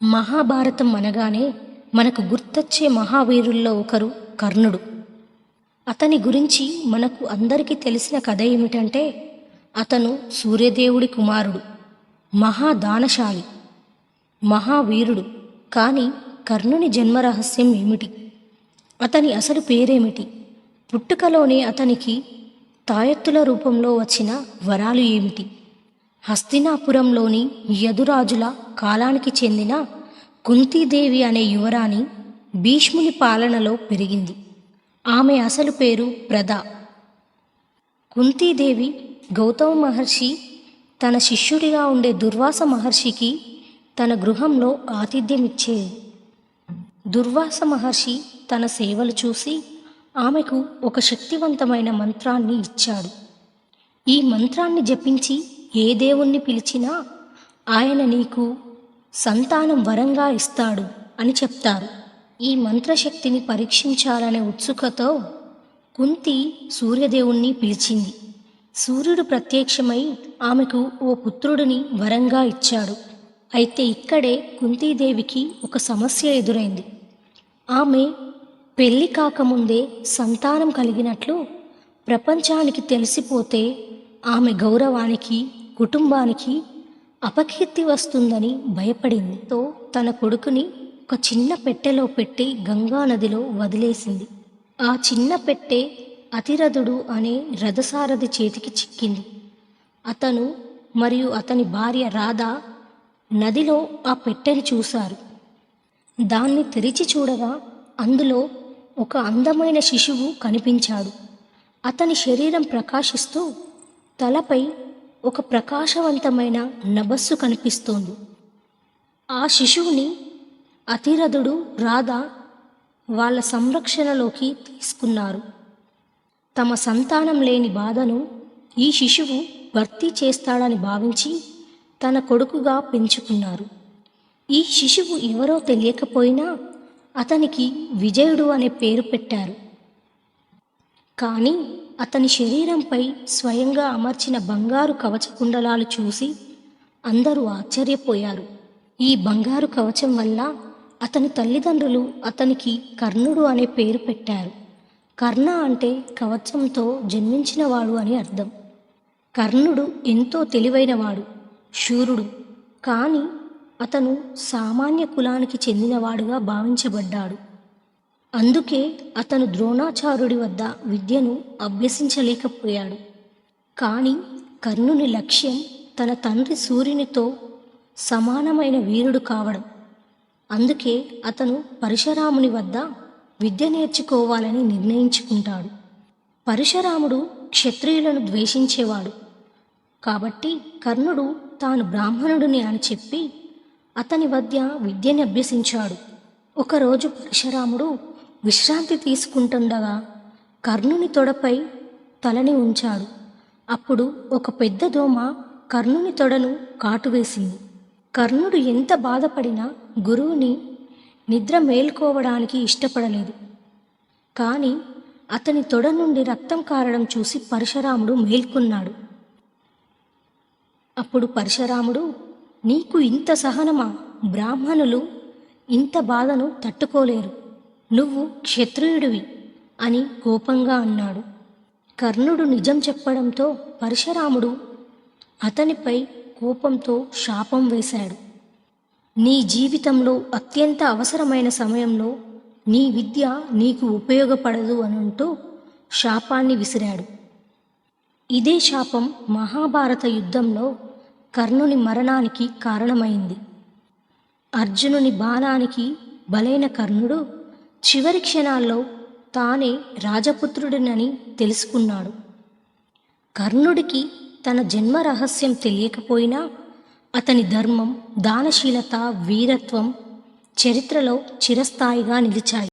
మహాభారతం అనగానే మనకు గుర్తొచ్చే మహావీరుల్లో ఒకరు కర్ణుడు. అతని గురించి మనకు అందరికీ తెలిసిన కథ ఏమిటంటే, అతను సూర్యదేవుడి కుమారుడు, మహాదానశాలి, మహావీరుడు. కానీ కర్ణుని జన్మరహస్యం ఏమిటి? అతని అసలు పేరేమిటి? పుట్టుకలోనే అతనికి తాయెత్తుల రూపంలో వచ్చిన వరాలు ఏమిటి? హస్తినాపురంలోని యదురాజుల కాలానికి చెందిన కుంతీదేవి అనే యువరాణి భీష్ముని పాలనలో పెరిగింది. ఆమె అసలు పేరు ప్రద. కుంతీదేవి గౌతమ మహర్షి తన శిష్యుడిగా ఉండే దుర్వాస మహర్షికి తన గృహంలో ఆతిథ్యమిచ్చేది. దుర్వాస మహర్షి తన సేవలు చూసి ఆమెకు ఒక శక్తివంతమైన మంత్రాన్ని ఇచ్చాడు. ఈ మంత్రాన్ని జపించి ఏ దేవుణ్ణి పిలిచినా ఆయన నీకు సంతానం వరంగా ఇస్తాడు అని చెప్తారు. ఈ మంత్రశక్తిని పరీక్షించాలనే ఉత్సుకతో కుంతి సూర్యదేవుణ్ణి పిలిచింది. సూర్యుడు ప్రత్యక్షమై ఆమెకు ఓ పుత్రుడిని వరంగా ఇచ్చాడు. అయితే ఇక్కడే కుంతీదేవికి ఒక సమస్య ఎదురైంది. ఆమె పెళ్లి కాకముందే సంతానం కలిగినట్లు ప్రపంచానికి తెలిసిపోతే ఆమె గౌరవానికి, కుటుంబానికి అపకీర్తి వస్తుందని భయపడింది. తన కొడుకుని ఒక చిన్న పెట్టెలో పెట్టి గంగా నదిలో వదిలేసింది. ఆ చిన్న పెట్టె అతిరథుడు అనే రథసారథి చేతికి చిక్కింది. అతను మరియు అతని భార్య రాధ నదిలో ఆ పెట్టెని చూశారు. దాన్ని తెరిచి చూడగా అందులో ఒక అందమైన శిశువు కనిపించాడు. అతని శరీరం ప్రకాశిస్తూ తలపై ఒక ప్రకాశవంతమైన నభస్సు కనిపిస్తోంది. ఆ శిశువుని అతిరథుడు, రాధ వాళ్ళ సంరక్షణలోకి తీసుకున్నారు. తమ సంతానం లేని బాధను ఈ శిశువు భర్తీ చేస్తాడని భావించి తన కొడుకుగా పెంచుకున్నారు. ఈ శిశువు ఎవరో తెలియకపోయినా అతనికి విజయుడు అనే పేరు పెట్టారు. కానీ అతని శరీరంపై స్వయంగా అమర్చిన బంగారు కవచకుండలాలు చూసి అందరూ ఆశ్చర్యపోయారు. ఈ బంగారు కవచం వల్ల అతని తల్లిదండ్రులు అతనికి కర్ణుడు అనే పేరు పెట్టారు. కర్ణ అంటే కవచంతో జన్మించినవాడు అని అర్థం. కర్ణుడు ఎంతో తెలివైనవాడు, శూరుడు. కానీ అతను సామాన్య కులానికి చెందినవాడుగా భావించబడ్డాడు. అందుకే అతను ద్రోణాచార్యుడి వద్ద విద్యను అభ్యసించలేకపోయాడు. కానీ కర్ణుని లక్ష్యం తన తండ్రి సూర్యునితో సమానమైన వీరుడు కావడం. అందుకే అతను పరశురాముని వద్ద విద్య నేర్చుకోవాలని నిర్ణయించుకుంటాడు. పరశురాముడు క్షత్రియులను ద్వేషించేవాడు కాబట్టి కర్ణుడు తాను బ్రాహ్మణుడిని అని చెప్పి అతని వద్ద విద్యని అభ్యసించాడు. ఒకరోజు పరశురాముడు విశ్రాంతి తీసుకుంటుండగా కర్ణుని తొడపై తలని ఉంచాడు. అప్పుడు ఒక పెద్ద దోమ కర్ణుని తొడను కాటువేసింది. కర్ణుడు ఎంత బాధపడినా గురువుని నిద్ర మేల్కోవడానికి ఇష్టపడలేదు. కానీ అతని తొడ నుండి రక్తం కారడం చూసి పరశురాముడు మేల్కొన్నాడు. అప్పుడు పరశురాముడు, నీకు ఇంత సహనమా? బ్రాహ్మణులు ఇంత బాధను తట్టుకోలేరు. నువ్వు క్షత్రియుడివి అని కోపంగా అన్నాడు. కర్ణుడు నిజం చెప్పడంతో పరశురాముడు అతనిపై కోపంతో శాపం వేశాడు. నీ జీవితంలో అత్యంత అవసరమైన సమయంలో నీ విద్య నీకు ఉపయోగపడదు అనంటూ శాపాన్ని విసిరాడు. ఇదే శాపం మహాభారత యుద్ధంలో కర్ణుని మరణానికి కారణమైంది. అర్జునుని బాణానికి బలైన కర్ణుడు చివరి క్షణాల్లో తానే రాజపుత్రుడినని తెలుసుకున్నాడు. కర్ణుడికి తన జన్మ రహస్యం తెలియకపోయినా అతని ధర్మం, దానశీలత, వీరత్వం చరిత్రలో చిరస్థాయిగా నిలిచాయి.